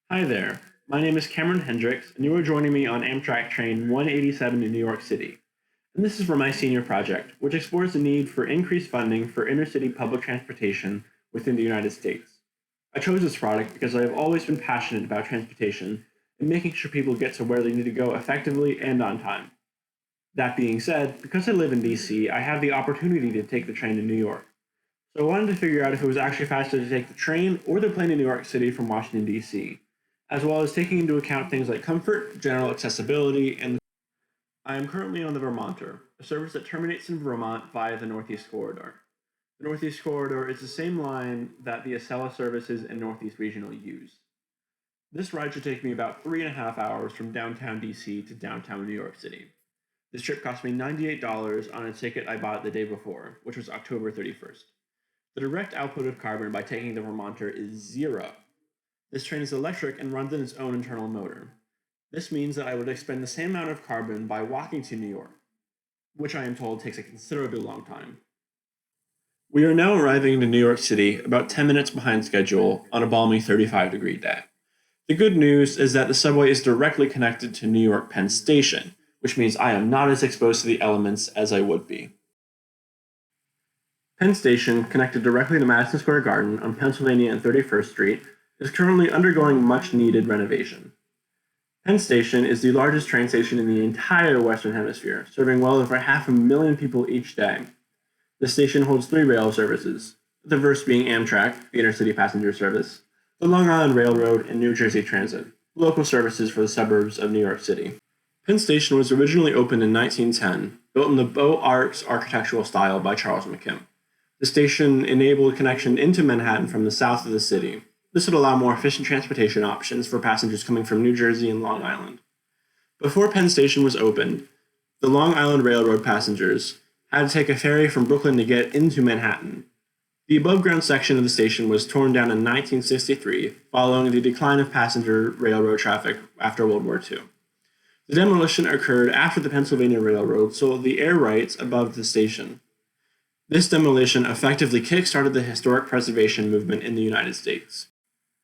Hi there. My name is Cameron Hendricks, and you are joining me on Amtrak Train 187 in New York City. And this is for my senior project, which explores the need for increased funding for inner-city public transportation within the United States. I chose this product because I have always been passionate about transportation and making sure people get to where they need to go effectively and on time. That being said, because I live in DC, I have the opportunity to take the train to New York. So I wanted to figure out if it was actually faster to take the train or the plane to New York City from Washington, D.C., as well as taking into account things like comfort, general accessibility, and I am currently on the Vermonter, a service that terminates in Vermont via the Northeast Corridor. The Northeast Corridor is the same line that the Acela services and Northeast Regional use. This ride should take me about 3.5 hours from downtown DC to downtown New York City. This trip cost me $98 on a ticket I bought the day before, which was October 31st. The direct output of carbon by taking the Vermonter is zero. This train is electric and runs on its own internal motor. This means that I would expend the same amount of carbon by walking to New York, which I am told takes a considerably long time. We are now arriving in New York City about 10 minutes behind schedule on a balmy 35-degree day. The good news is that the subway is directly connected to New York Penn Station, which means I am not as exposed to the elements as I would be. Penn Station, connected directly to Madison Square Garden on Pennsylvania and 31st Street, is currently undergoing much needed renovation. Penn Station is the largest train station in the entire Western Hemisphere, serving well over 500,000 people each day. The station holds three rail services, the first being Amtrak, the intercity passenger service, the Long Island Railroad, and New Jersey Transit, local services for the suburbs of New York City. Penn Station was originally opened in 1910, built in the Beaux Arts architectural style by Charles McKim. The station enabled connection into Manhattan from the south of the city. This would allow more efficient transportation options for passengers coming from New Jersey and Long Island. Before Penn Station was opened, the Long Island Railroad passengers had to take a ferry from Brooklyn to get into Manhattan. The above-ground section of the station was torn down in 1963, following the decline of passenger railroad traffic after World War II. The demolition occurred after the Pennsylvania Railroad sold the air rights above the station. This demolition effectively kick-started the historic preservation movement in the United States.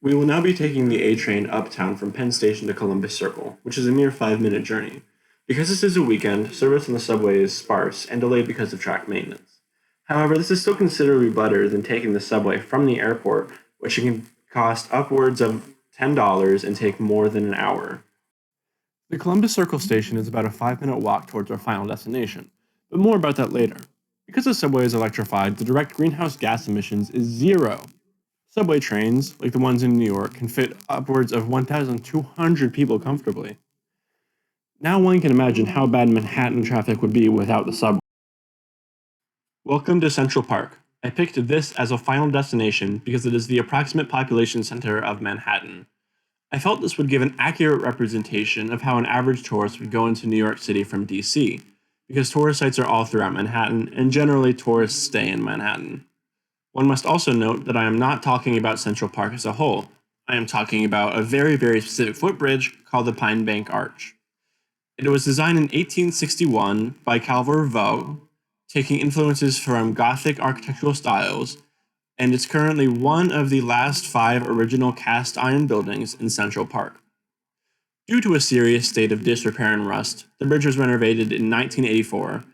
We will now be taking the A train uptown from Penn Station to Columbus Circle, which is a mere 5-minute journey. Because this is a weekend, service on the subway is sparse and delayed because of track maintenance. However, this is still considerably better than taking the subway from the airport, which can cost upwards of $10 and take more than an hour. The Columbus Circle station is about a 5-minute walk towards our final destination, but more about that later. Because the subway is electrified, the direct greenhouse gas emissions is zero. Subway trains, like the ones in New York, can fit upwards of 1,200 people comfortably. Now one can imagine how bad Manhattan traffic would be without the subway. Welcome to Central Park. I picked this as a final destination because it is the approximate population center of Manhattan. I felt this would give an accurate representation of how an average tourist would go into New York City from DC, because tourist sites are all throughout Manhattan, and generally tourists stay in Manhattan. One must also note that I am not talking about Central Park as a whole. I am talking about a very specific footbridge called the Pine Bank Arch. It was designed in 1861 by Calvert Vaux, taking influences from Gothic architectural styles, and it's currently one of the last 5 original cast iron buildings in Central Park. Due to a serious state of disrepair and rust, the bridge was renovated in 1984,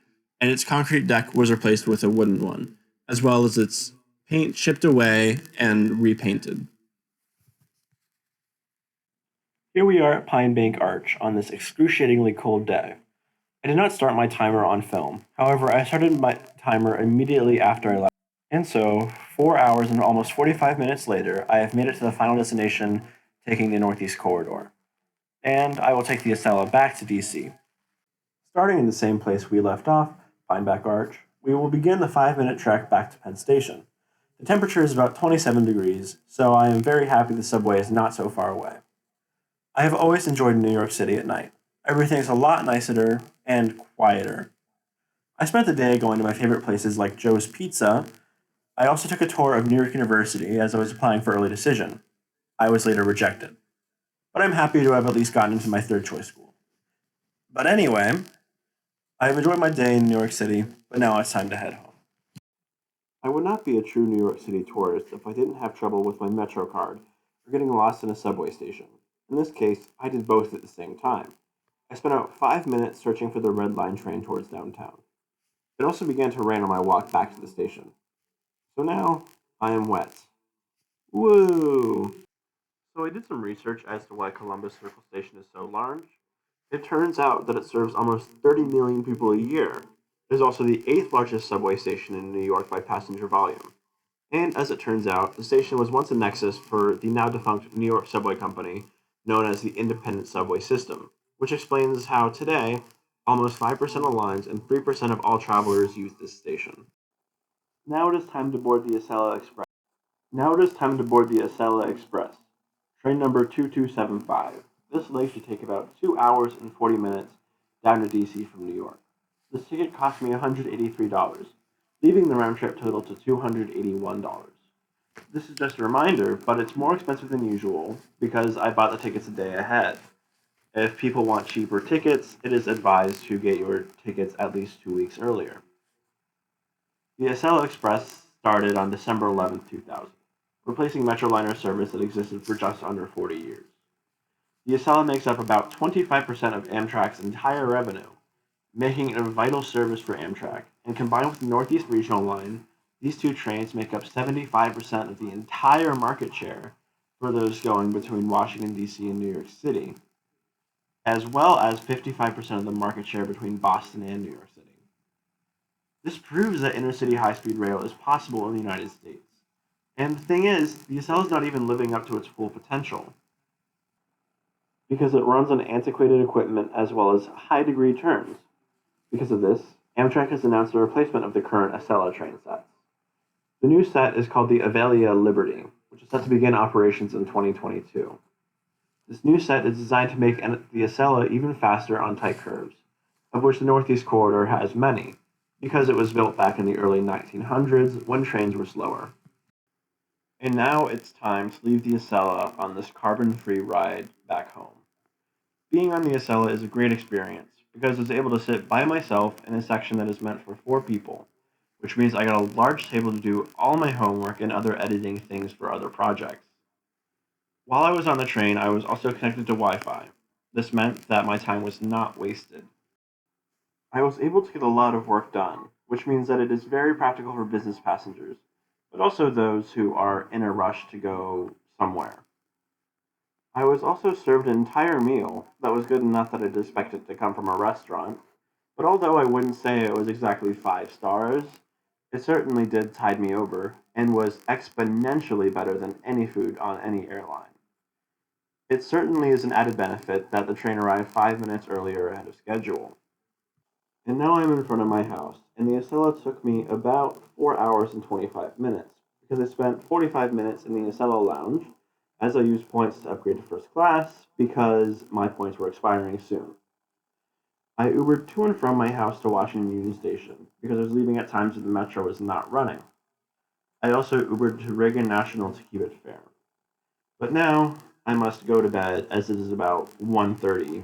and its concrete deck was replaced with a wooden one, as well as its paint chipped away and repainted. Here we are at Pine Bank Arch on this excruciatingly cold day. I did not start my timer on film. However, I started my timer immediately after I left. And so, 4 hours and almost 45 minutes later, I have made it to the final destination, taking the Northeast Corridor. And I will take the Acela back to DC. Starting in the same place we left off, Pine Bank Arch, we will begin the 5-minute trek back to Penn Station. The temperature is about 27 degrees, so I am very happy the subway is not so far away. I have always enjoyed New York City at night. Everything is a lot nicer and quieter. I spent the day going to my favorite places like Joe's Pizza. I also took a tour of New York University as I was applying for early decision. I was later rejected. But I'm happy to have at least gotten into my third choice school. But anyway, I have enjoyed my day in New York City, but now it's time to head home. I would not be a true New York City tourist if I didn't have trouble with my Metro card, or getting lost in a subway station. In this case, I did both at the same time. I spent about 5 minutes searching for the Red Line train towards downtown. It also began to rain on my walk back to the station. So now I am wet. Woo! So I did some research as to why Columbus Circle Station is so large. It turns out that it serves almost 30 million people a year. It is also the eighth largest subway station in New York by passenger volume. And as it turns out, the station was once a nexus for the now defunct New York Subway Company, known as the Independent Subway System, which explains how today almost 5% of lines and 3% of all travelers use this station. Now it is time to board the Acela Express. Train number 2275. This leg should take about 2 hours and 40 minutes down to DC from New York. This ticket cost me $183, leaving the round trip total to $281. This is just a reminder, but it's more expensive than usual because I bought the tickets a day ahead. If people want cheaper tickets, it is advised to get your tickets at least 2 weeks earlier. The Acela Express started on December 11, 2000, replacing Metroliner service that existed for just under 40 years. The Acela makes up about 25% of Amtrak's entire revenue, making it a vital service for Amtrak, and combined with the Northeast Regional Line, these two trains make up 75% of the entire market share for those going between Washington, D.C. and New York City, as well as 55% of the market share between Boston and New York City. This proves that intercity high-speed rail is possible in the United States. And the thing is, the Acela is not even living up to its full potential, because it runs on antiquated equipment as well as high-degree turns. Because of this, Amtrak has announced a replacement of the current Acela train sets. The new set is called the Avelia Liberty, which is set to begin operations in 2022. This new set is designed to make the Acela even faster on tight curves, of which the Northeast Corridor has many, because it was built back in the early 1900s when trains were slower. And now it's time to leave the Acela on this carbon-free ride back home. Being on the Acela is a great experience because I was able to sit by myself in a section that is meant for 4 people, which means I got a large table to do all my homework and other editing things for other projects. While I was on the train, I was also connected to Wi-Fi. This meant that my time was not wasted. I was able to get a lot of work done, which means that it is very practical for business passengers, but also those who are in a rush to go somewhere. I was also served an entire meal that was good enough that I'd expect it to come from a restaurant, but although I wouldn't say it was exactly 5 stars, it certainly did tide me over and was exponentially better than any food on any airline. It certainly is an added benefit that the train arrived 5 minutes earlier ahead of schedule. And now I'm in front of my house, and the Acela took me about 4 hours and 25 minutes, because I spent 45 minutes in the Acela lounge, as I used points to upgrade to first class, because my points were expiring soon. I Ubered to and from my house to Washington Union Station, because I was leaving at times that the metro was not running. I also Ubered to Reagan National to keep it fair. But now, I must go to bed, as it is about 1:30.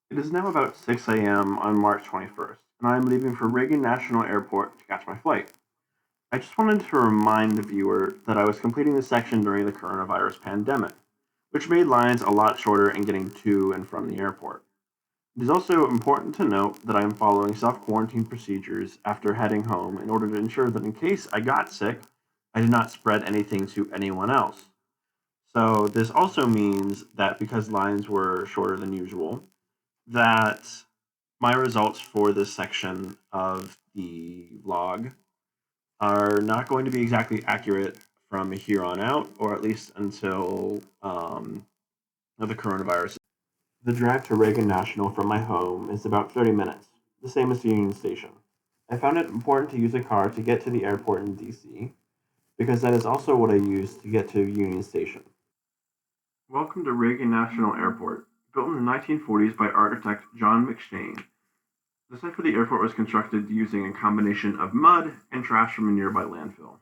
It is now about 6 a.m. on March 21st, and I am leaving for Reagan National Airport to catch my flight. I just wanted to remind the viewer that I was completing this section during the coronavirus pandemic, which made lines a lot shorter in getting to and from the airport. It is also important to note that I am following self-quarantine procedures after heading home in order to ensure that in case I got sick, I did not spread anything to anyone else. So this also means that because lines were shorter than usual, that my results for this section of the vlog are not going to be exactly accurate from here on out, or at least until the coronavirus. The drive to Reagan National from my home is about 30 minutes, the same as the Union Station. I found it important to use a car to get to the airport in DC, because that is also what I use to get to Union Station. Welcome to Reagan National Airport, built in the 1940s by architect John McShane. The site for the airport was constructed using a combination of mud and trash from a nearby landfill.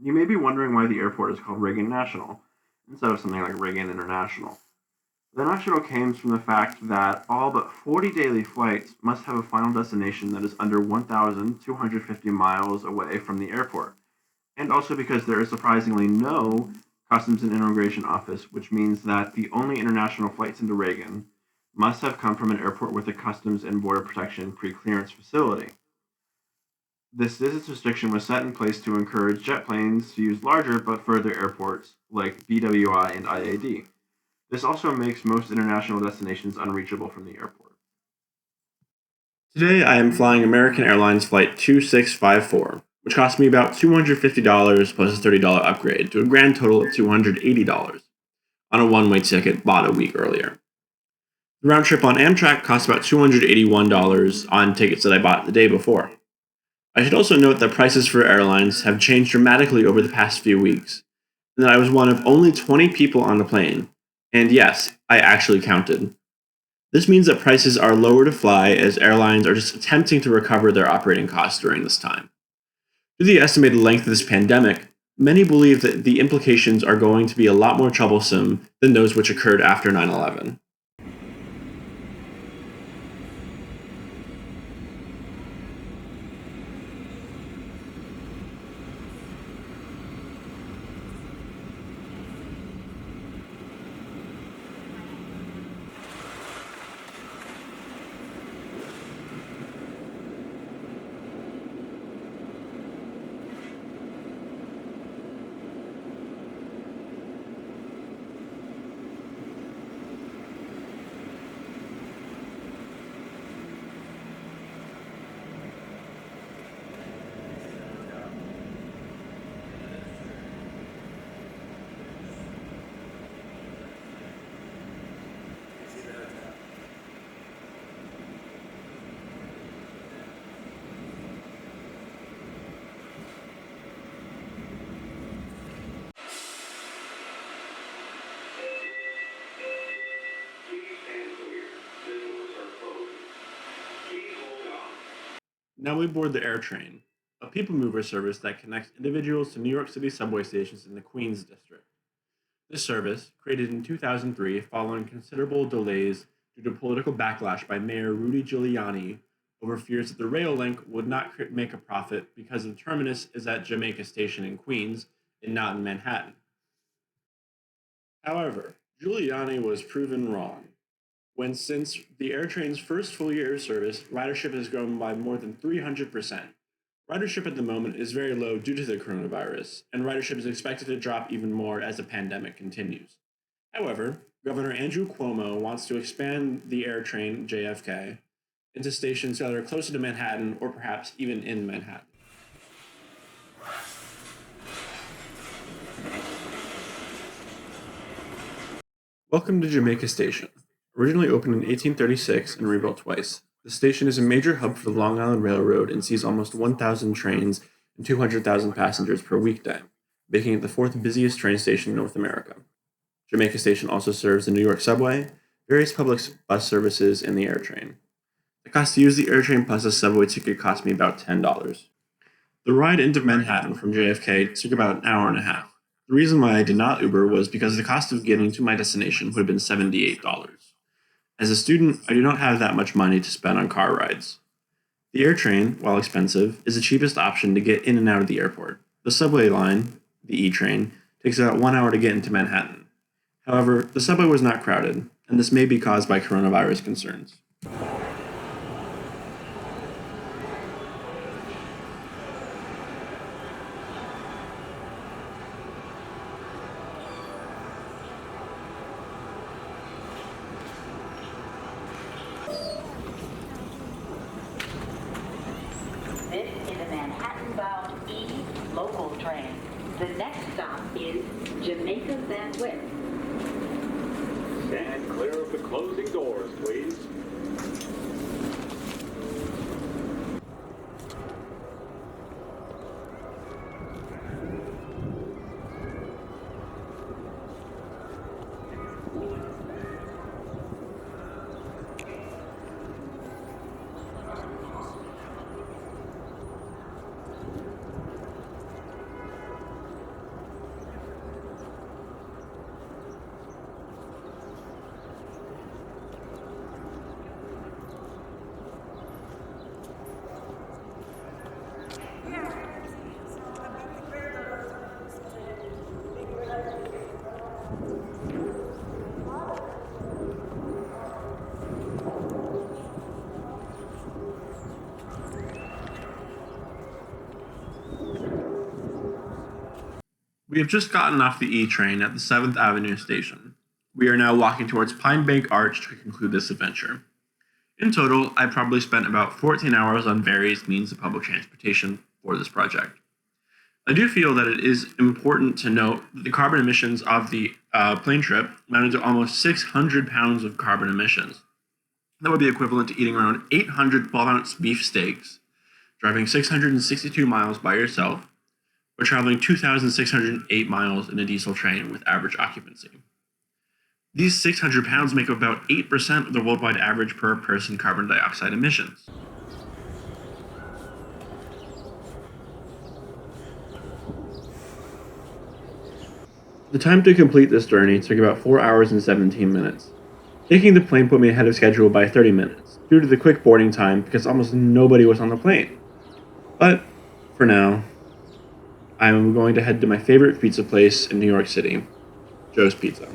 You may be wondering why the airport is called Reagan National instead of something like Reagan International. The national comes from the fact that all but 40 daily flights must have a final destination that is under 1,250 miles away from the airport, and also because there is surprisingly no Customs and Immigration Office, which means that the only international flights into Reagan must have come from an airport with a Customs and Border Protection pre-clearance facility. This distance restriction was set in place to encourage jet planes to use larger but further airports like BWI and IAD. This also makes most international destinations unreachable from the airport. Today I am flying American Airlines Flight 2654, which cost me about $250 plus a $30 upgrade to a grand total of $280 on a one-way ticket bought a week earlier. The round trip on Amtrak cost about $281 on tickets that I bought the day before. I should also note that prices for airlines have changed dramatically over the past few weeks, and that I was one of only 20 people on the plane. And yes, I actually counted. This means that prices are lower to fly as airlines are just attempting to recover their operating costs during this time. Due to the estimated length of this pandemic, many believe that the implications are going to be a lot more troublesome than those which occurred after 9/11. Now we board the AirTrain, a people mover service that connects individuals to New York City subway stations in the Queens district. This service, created in 2003 following considerable delays due to political backlash by Mayor Rudy Giuliani over fears that the rail link would not make a profit because the terminus is at Jamaica Station in Queens and not in Manhattan. However, Giuliani was proven wrong when since the AirTrain's first full year of service, ridership has grown by more than 300%. Ridership at the moment is very low due to the coronavirus, and ridership is expected to drop even more as the pandemic continues. However, Governor Andrew Cuomo wants to expand the AirTrain JFK into stations that are closer to Manhattan or perhaps even in Manhattan. Welcome to Jamaica Station. Originally opened in 1836 and rebuilt twice, the station is a major hub for the Long Island Railroad and sees almost 1,000 trains and 200,000 passengers per weekday, making it the fourth busiest train station in North America. Jamaica Station also serves the New York Subway, various public bus services, and the AirTrain. The cost to use the AirTrain plus a subway ticket cost me about $10. The ride into Manhattan from JFK took about an hour and a half. The reason why I did not Uber was because the cost of getting to my destination would have been $78. As a student, I do not have that much money to spend on car rides. The AirTrain, while expensive, is the cheapest option to get in and out of the airport. The subway line, the E-Train, takes about 1 hour to get into Manhattan. However, the subway was not crowded, and this may be caused by coronavirus concerns. This is a Manhattan-bound E local train. The next stop is Jamaica Van Wyck. Stand clear of the closing doors, please. We have just gotten off the E train at the 7th Avenue station. We are now walking towards Pine Bank Arch to conclude this adventure. In total, I probably spent about 14 hours on various means of public transportation for this project. I do feel that it is important to note that the carbon emissions of the plane trip amounted to almost 600 pounds of carbon emissions. That would be equivalent to eating around 800 12-ounce beef steaks, driving 662 miles by yourself, or traveling 2,608 miles in a diesel train with average occupancy. These 600 pounds make up about 8% of the worldwide average per person carbon dioxide emissions. The time to complete this journey took about 4 hours and 17 minutes. Taking the plane put me ahead of schedule by 30 minutes, due to the quick boarding time because almost nobody was on the plane. But, for now, I'm going to head to my favorite pizza place in New York City, Joe's Pizza.